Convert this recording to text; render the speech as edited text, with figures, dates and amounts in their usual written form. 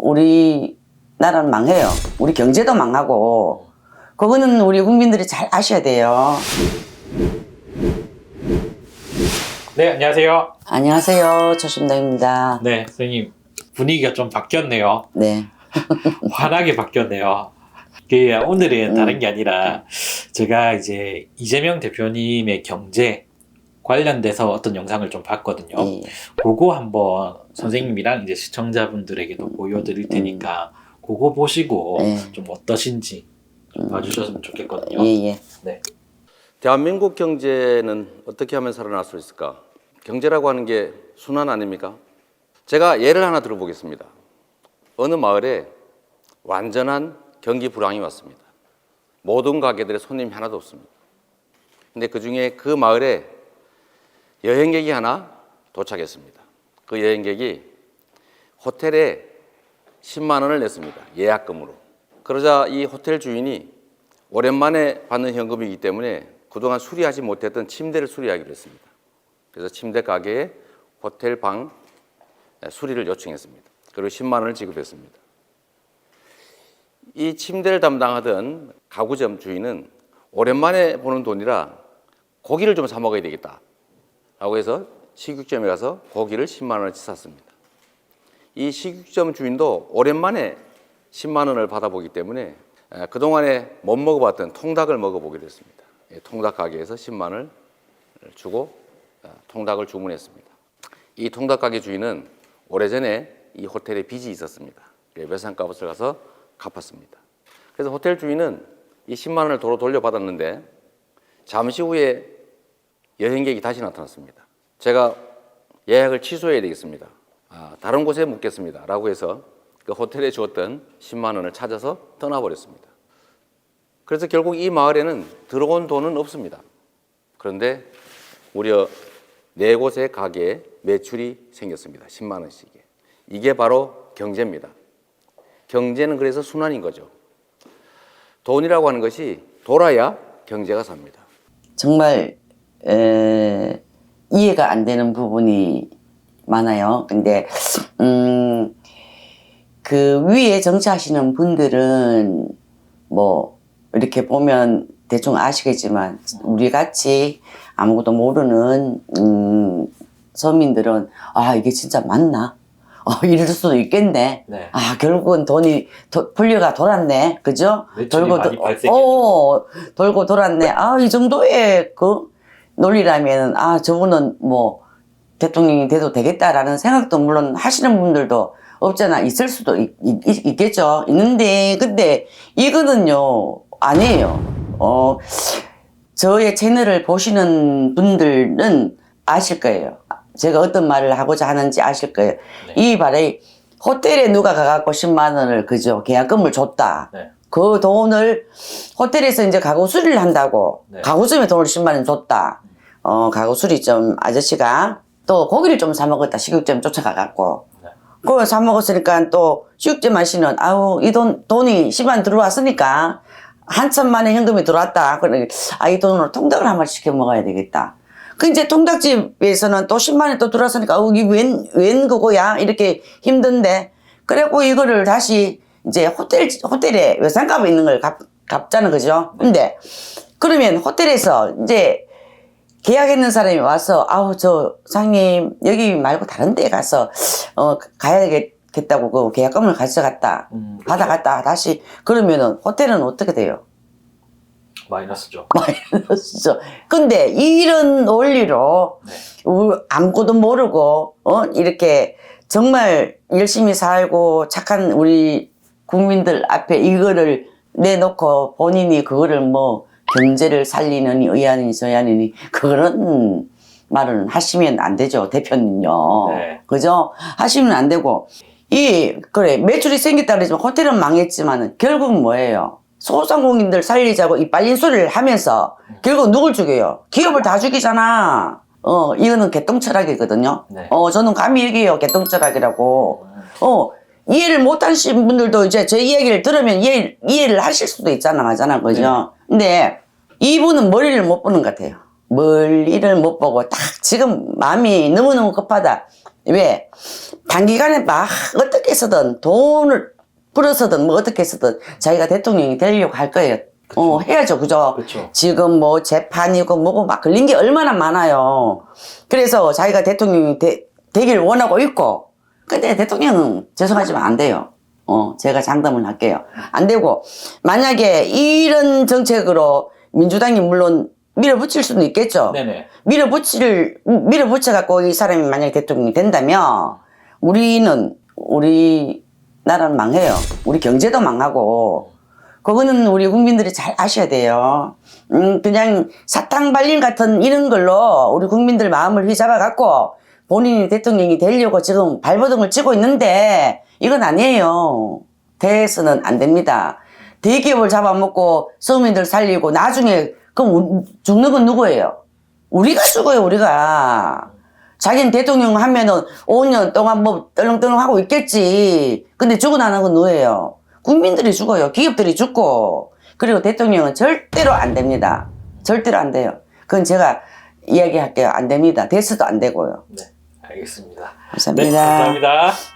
우리 나라는 망해요. 우리 경제도 망하고 그거는 우리 국민들이 잘 아셔야 돼요. 네, 안녕하세요. 안녕하세요. 조심당입니다. 네, 선생님 분위기가 좀 바뀌었네요. 네. 환하게 바뀌었네요. 오늘은 다른 게 아니라 제가 이제 이재명 대표님의 경제 관련돼서 어떤 영상을 좀 봤거든요. 예. 그거 한번 선생님이랑 이제 시청자분들에게도 보여드릴 테니까 그거 보시고 좀 어떠신지 좀 봐주셨으면 좋겠거든요. 예. 네. 대한민국 경제는 어떻게 하면 살아날 수 있을까? 경제라고 하는 게 순환 아닙니까? 제가 예를 하나 들어보겠습니다. 어느 마을에 완전한 경기 불황이 왔습니다. 모든 가게들의 손님이 하나도 없습니다. 근데 그 중에 그 마을에 여행객이 하나 도착했습니다. 그 여행객이 호텔에 10만 원을 냈습니다. 예약금으로. 그러자 이 호텔 주인이 오랜만에 받는 현금이기 때문에 그동안 수리하지 못했던 침대를 수리하기로 했습니다. 그래서 침대 가게에 호텔 방 수리를 요청했습니다. 그리고 10만 원을 지급했습니다. 이 침대를 담당하던 가구점 주인은 오랜만에 보는 돈이라 고기를 좀 사 먹어야 되겠다 라고 해서 식육점에 가서 고기를 10만 원어치 샀습니다. 이 식육점 주인도 오랜만에 10만 원을 받아보기 때문에 그동안에 못 먹어봤던 통닭을 먹어보기로 했습니다. 통닭 가게에서 10만 원을 주고 통닭을 주문했습니다. 이 통닭 가게 주인은 오래전에 이 호텔에 빚이 있었습니다. 외상값을 가서 갚았습니다. 그래서 호텔 주인은 이 10만 원을 도로 돌려받았는데 잠시 후에 여행객이 다시 나타났습니다. 제가 예약을 취소해야 되겠습니다. 다른 곳에 묵겠습니다. 라고 해서 그 호텔에 주었던 10만 원을 찾아서 떠나버렸습니다. 그래서 결국 이 마을에는 들어온 돈은 없습니다. 그런데 무려 4곳의 가게에 매출이 생겼습니다. 10만 원씩에. 이게 바로 경제입니다. 경제는 그래서 순환인 거죠. 돈이라고 하는 것이 돌아야 경제가 삽니다. 정말 이해가 안 되는 부분이 많아요. 근데 그 위에 정치하시는 분들은 뭐 이렇게 보면 대충 아시겠지만 우리 같이 아무것도 모르는 서민들은 이게 진짜 맞나? 이럴 수도 있겠네. 네. 결국은 돈이 분류가 돌았네. 그죠? 돌고 돌고 돌았네. 이 정도의 그 논리라면 저분은 뭐 대통령이 돼도 되겠다라는 생각도 물론 하시는 분들도 없잖아. 있을 수도 있겠죠. 있는데 근데 이거는요 아니에요. 저의 채널을 보시는 분들은 아실 거예요. 제가 어떤 말을 하고자 하는지 아실 거예요. 네. 이 말에 호텔에 누가 가갖고 10만 원을 그죠 계약금을 줬다. 네. 그 돈을 호텔에서 이제 가구 수리를 한다고 가구점에 돈을 10만 원 줬다. 가구 수리점 아저씨가 또 고기를 좀 사 먹었다. 식육점 쫓아가갖고 그걸 사 먹었으니까 또 식육점 아저씨는 이 돈이 10만 원 들어왔으니까 한참 만에 현금이 들어왔다. 그러니 이 돈으로 통닭을 한 마리 시켜 먹어야 되겠다. 그 이제 통닭집에서는 또 10만 원이 또 들어왔으니까 이게 웬 그거야? 이렇게 힘든데 그래갖고 이거를 다시 이제 호텔에 외상값에 있는 걸 갚자는 거죠. 근데 그러면 호텔에서 이제 계약했는 사람이 와서 저 상님 여기 말고 다른 데 가서 가야겠다고 그 계약금을 가져갔다. 받아갔다 다시 그러면은 호텔은 어떻게 돼요? 마이너스죠. 마이너스죠. 근데 이런 원리로 아무것도 모르고 이렇게 정말 열심히 살고 착한 우리 국민들 앞에 이거를 내놓고 본인이 그거를 뭐 경제를 살리느니 의아니 저아니니 그런 말은 하시면 안 되죠. 대표님요. 네. 그죠? 하시면 안 되고 그래 매출이 생겼다 그러지만 호텔은 망했지만은 결국은 뭐예요? 소상공인들 살리자고 이 빨린 소리를 하면서 결국 누굴 죽여요? 기업을 다 죽이잖아. 이거는 개똥철학이거든요. 네. 저는 감히 얘기해요. 개똥철학이라고. 이해를 못 하신 분들도 이제 제 이야기를 들으면 이해를 하실 수도 있잖아. 맞잖아. 그죠? 근데 이분은 머리를 못 보는 것 같아요. 멀리를 못 보고 딱 지금 마음이 너무너무 급하다. 왜? 단기간에 막 어떻게 해서든 돈을 풀어서든 뭐 어떻게 해서든 자기가 대통령이 되려고 할 거예요. 해야죠. 그죠? 그쵸. 지금 뭐 재판이고 뭐고 막 걸린 게 얼마나 많아요. 그래서 자기가 대통령이 되길 원하고 있고, 근데 대통령은 죄송하지만 안 돼요. 제가 장담을 할게요. 안 되고, 만약에 이런 정책으로 민주당이 물론 밀어붙일 수는 있겠죠. 네네. 밀어붙여갖고 이 사람이 만약에 대통령이 된다면, 우리 나라는 망해요. 우리 경제도 망하고, 그거는 우리 국민들이 잘 아셔야 돼요. 그냥 사탕 발림 같은 이런 걸로 우리 국민들 마음을 휘잡아갖고 본인이 대통령이 되려고 지금 발버둥을 치고 있는데 이건 아니에요. 돼서는 안 됩니다. 대기업을 잡아먹고 서민들 살리고 나중에 그럼 죽는 건 누구예요? 우리가 죽어요, 우리가. 자기는 대통령 하면은 5년 동안 뭐 떨렁떨렁 하고 있겠지. 근데 죽고 나는 건 누구예요? 국민들이 죽어요. 기업들이 죽고. 그리고 대통령은 절대로 안 됩니다. 절대로 안 돼요. 그건 제가 이야기할게요. 안 됩니다. 돼서도 안 되고요. 네, 알겠습니다. 감사합니다. 네, 감사합니다.